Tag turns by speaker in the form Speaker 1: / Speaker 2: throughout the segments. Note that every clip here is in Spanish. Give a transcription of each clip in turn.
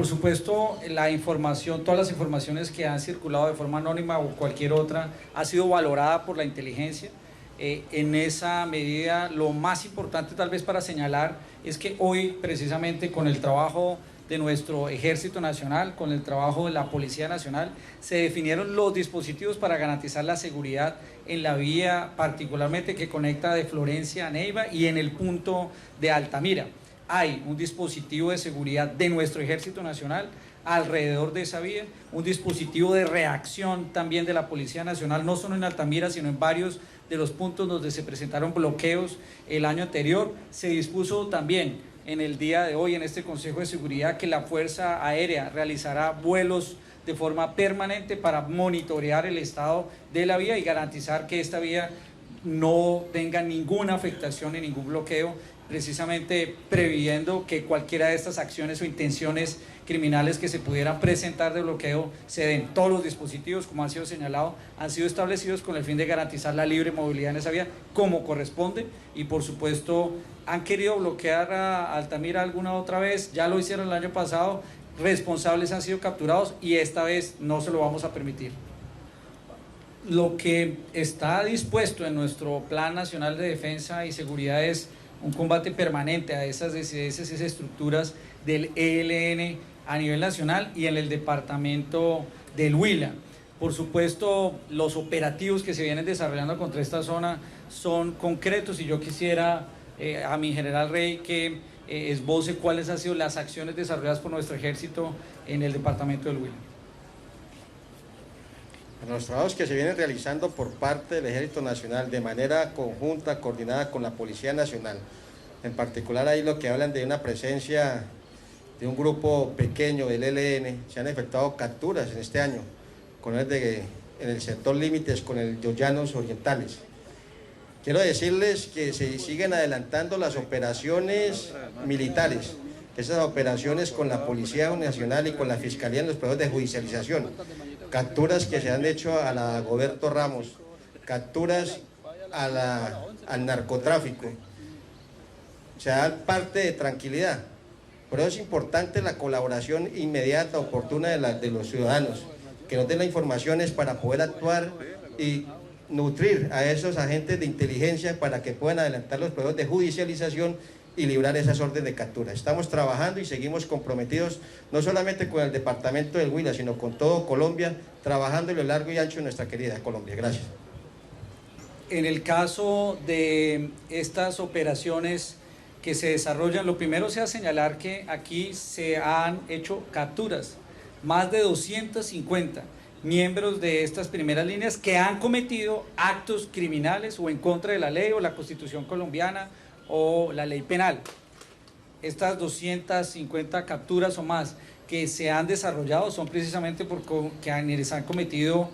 Speaker 1: Por supuesto, la información, todas las informaciones que han circulado de forma anónima o cualquier otra, ha sido valorada por la inteligencia. En esa medida, lo más importante tal vez para señalar es que hoy, precisamente con el trabajo de nuestro Ejército Nacional, con el trabajo de la Policía Nacional, se definieron los dispositivos para garantizar la seguridad en la vía particularmente que conecta de Florencia a Neiva y en el punto de Altamira. Hay un dispositivo de seguridad de nuestro Ejército Nacional alrededor de esa vía, un dispositivo de reacción también de la Policía Nacional, no solo en Altamira, sino en varios de los puntos donde se presentaron bloqueos el año anterior. Se dispuso también en el día de hoy en este Consejo de Seguridad que la Fuerza Aérea realizará vuelos de forma permanente para monitorear el estado de la vía y garantizar que esta vía no tenga ninguna afectación ni ningún bloqueo, precisamente previendo que cualquiera de estas acciones o intenciones criminales que se pudieran presentar de bloqueo se den. Todos los dispositivos, como han sido señalados, han sido establecidos con el fin de garantizar la libre movilidad en esa vía como corresponde, y por supuesto han querido bloquear a Altamira alguna otra vez, ya lo hicieron el año pasado, responsables han sido capturados y esta vez no se lo vamos a permitir. Lo que está dispuesto en nuestro Plan Nacional de Defensa y Seguridad es un combate permanente a esas disidencias y esas estructuras del ELN a nivel nacional y en el departamento del Huila. Por supuesto, los operativos que se vienen desarrollando contra esta zona son concretos y yo quisiera a mi general Rey que esboce cuáles han sido las acciones desarrolladas por nuestro ejército en el departamento del Huila.
Speaker 2: Los trabajos que se vienen realizando por parte del Ejército Nacional de manera conjunta, coordinada con la Policía Nacional, en particular ahí lo que hablan de una presencia de un grupo pequeño del ELN, se han efectuado capturas en este año en el sector límites con los llanos orientales. Quiero decirles que se siguen adelantando las operaciones militares, esas operaciones con la Policía Nacional y con la Fiscalía en los procesos de judicialización, capturas que se han hecho a la Dagoberto Ramos, capturas al narcotráfico, se da parte de tranquilidad. Por eso es importante la colaboración inmediata, oportuna de los ciudadanos, que nos den las informaciones para poder actuar y nutrir a esos agentes de inteligencia para que puedan adelantar los procesos de judicialización y librar esas órdenes de captura. Estamos trabajando y seguimos comprometidos no solamente con el departamento del Huila, sino con todo Colombia, trabajando a lo largo y ancho de nuestra querida Colombia. Gracias.
Speaker 1: En el caso de estas operaciones que se desarrollan, lo primero sea señalar que aquí se han hecho capturas, más de 250 miembros de estas primeras líneas que han cometido actos criminales o en contra de la ley o la Constitución colombiana o la ley penal. Estas 250 capturas o más que se han desarrollado son precisamente porque quienes han cometido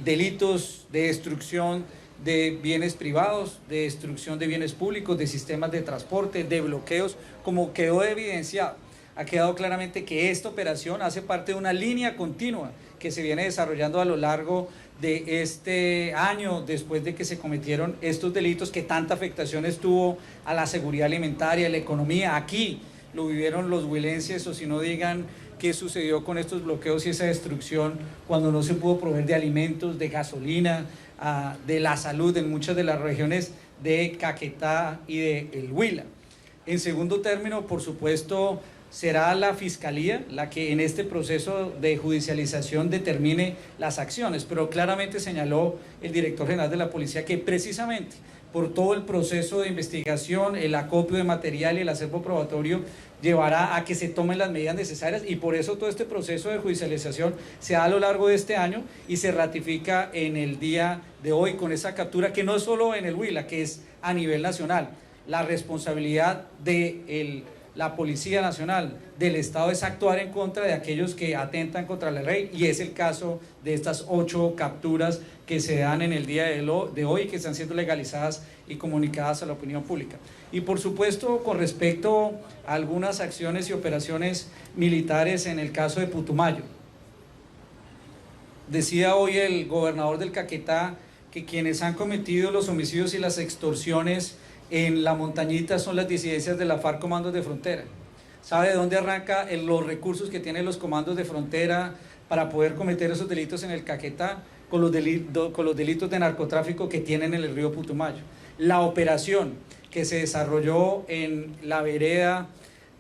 Speaker 1: delitos de destrucción de bienes privados, de destrucción de bienes públicos, de sistemas de transporte, de bloqueos, como quedó evidenciado. Ha quedado claramente que esta operación hace parte de una línea continua que se viene desarrollando a lo largo de este año, después de que se cometieron estos delitos que tanta afectación estuvo a la seguridad alimentaria, a la economía. Aquí lo vivieron los huilenses, o si no digan qué sucedió con estos bloqueos y esa destrucción cuando no se pudo proveer de alimentos, de gasolina, de la salud en muchas de las regiones de Caquetá y de El Huila. En segundo término, por supuesto, será la Fiscalía la que en este proceso de judicialización determine las acciones, pero claramente señaló el director general de la Policía que precisamente por todo el proceso de investigación, el acopio de material y el acervo probatorio llevará a que se tomen las medidas necesarias, y por eso todo este proceso de judicialización se da a lo largo de este año y se ratifica en el día de hoy con esa captura que no es solo en el Huila, que es a nivel nacional. La responsabilidad de la Policía Nacional del Estado es actuar en contra de aquellos que atentan contra la ley, y es el caso de estas 8 capturas que se dan en el día de hoy, que están siendo legalizadas y comunicadas a la opinión pública. Y por supuesto, con respecto a algunas acciones y operaciones militares en el caso de Putumayo, decía hoy el gobernador del Caquetá que quienes han cometido los homicidios y las extorsiones en la montañita son las disidencias de la FARC Comandos de Frontera. ¿Sabe de dónde arranca los recursos que tienen los comandos de frontera para poder cometer esos delitos en el Caquetá? Con los delitos de narcotráfico que tienen en el río Putumayo. La operación que se desarrolló en la vereda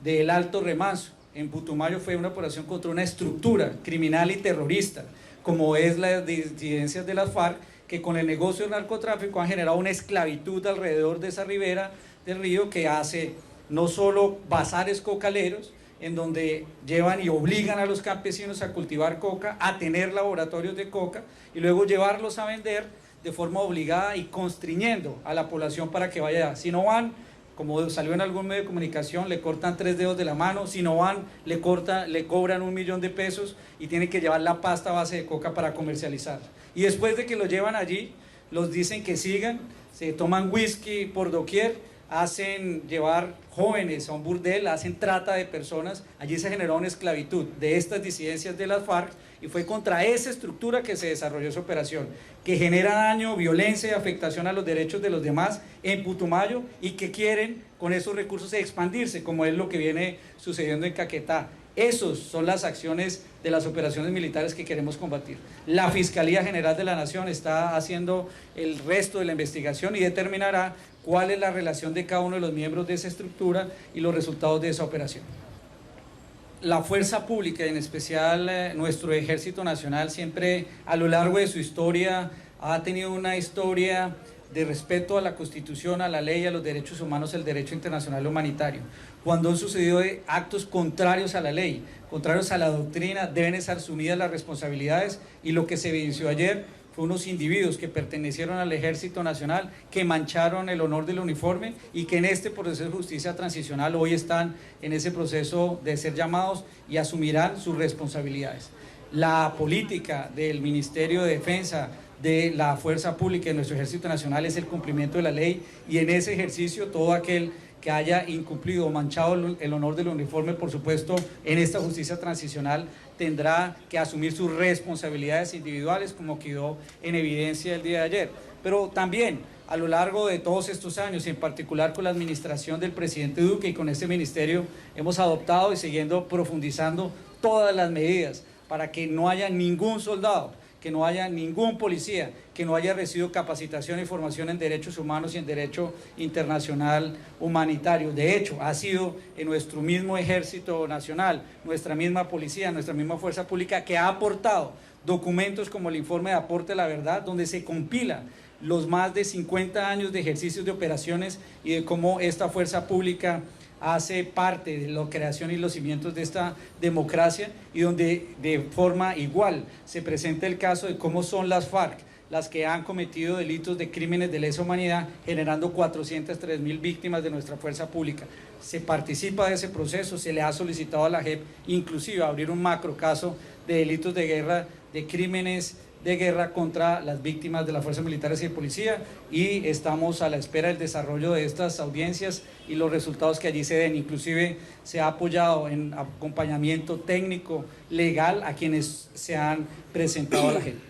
Speaker 1: del Alto Remanso, en Putumayo, fue una operación contra una estructura criminal y terrorista, como es las disidencias de las FARC, que con el negocio del narcotráfico han generado una esclavitud alrededor de esa ribera del río, que hace no solo bazares cocaleros, en donde llevan y obligan a los campesinos a cultivar coca, a tener laboratorios de coca y luego llevarlos a vender de forma obligada y constriñendo a la población para que vaya. Si no van, como salió en algún medio de comunicación, le cortan 3 dedos de la mano. Si no van, le cobran $1.000.000 y tienen que llevar la pasta a base de coca para comercializar. Y después de que lo llevan allí, los dicen que sigan, se toman whisky por doquier, hacen llevar jóvenes a un burdel, hacen trata de personas. Allí se generó una esclavitud de estas disidencias de las FARC y fue contra esa estructura que se desarrolló esa operación, que genera daño, violencia y afectación a los derechos de los demás en Putumayo y que quieren con esos recursos expandirse, como es lo que viene sucediendo en Caquetá. Esas son las acciones de las operaciones militares que queremos combatir. La Fiscalía General de la Nación está haciendo el resto de la investigación y determinará cuál es la relación de cada uno de los miembros de esa estructura y los resultados de esa operación. La fuerza pública, en especial nuestro Ejército Nacional, siempre a lo largo de su historia ha tenido una historia de respeto a la Constitución, a la ley, a los derechos humanos, el derecho internacional humanitario. Cuando han sucedido actos contrarios a la ley, contrarios a la doctrina, deben estar asumidas las responsabilidades, y lo que se evidenció ayer fue unos individuos que pertenecieron al Ejército Nacional, que mancharon el honor del uniforme y que en este proceso de justicia transicional hoy están en ese proceso de ser llamados y asumirán sus responsabilidades. La política del Ministerio de Defensa, de la Fuerza Pública de nuestro Ejército Nacional, es el cumplimiento de la ley, y en ese ejercicio todo aquel que haya incumplido o manchado el honor del uniforme, por supuesto, en esta justicia transicional tendrá que asumir sus responsabilidades individuales, como quedó en evidencia el día de ayer. Pero también a lo largo de todos estos años, en particular con la administración del presidente Duque y con este ministerio, hemos adoptado y siguiendo profundizando todas las medidas para que no haya ningún soldado, que no haya ningún policía que no haya recibido capacitación y formación en derechos humanos y en derecho internacional humanitario. De hecho, ha sido en nuestro mismo Ejército Nacional, nuestra misma policía, nuestra misma fuerza pública, que ha aportado documentos como el informe de aporte a la verdad, donde se compila los más de 50 años de ejercicios de operaciones y de cómo esta fuerza pública hace parte de la creación y los cimientos de esta democracia, y donde de forma igual se presenta el caso de cómo son las FARC las que han cometido delitos de crímenes de lesa humanidad, generando 403.000 víctimas de nuestra fuerza pública. Se participa de ese proceso, se le ha solicitado a la JEP inclusive abrir un macro caso de delitos de guerra, de crímenes de guerra contra las víctimas de las fuerzas militares y de policía, y estamos a la espera del desarrollo de estas audiencias y los resultados que allí se den. Inclusive se ha apoyado en acompañamiento técnico, legal, a quienes se han presentado a la JEP.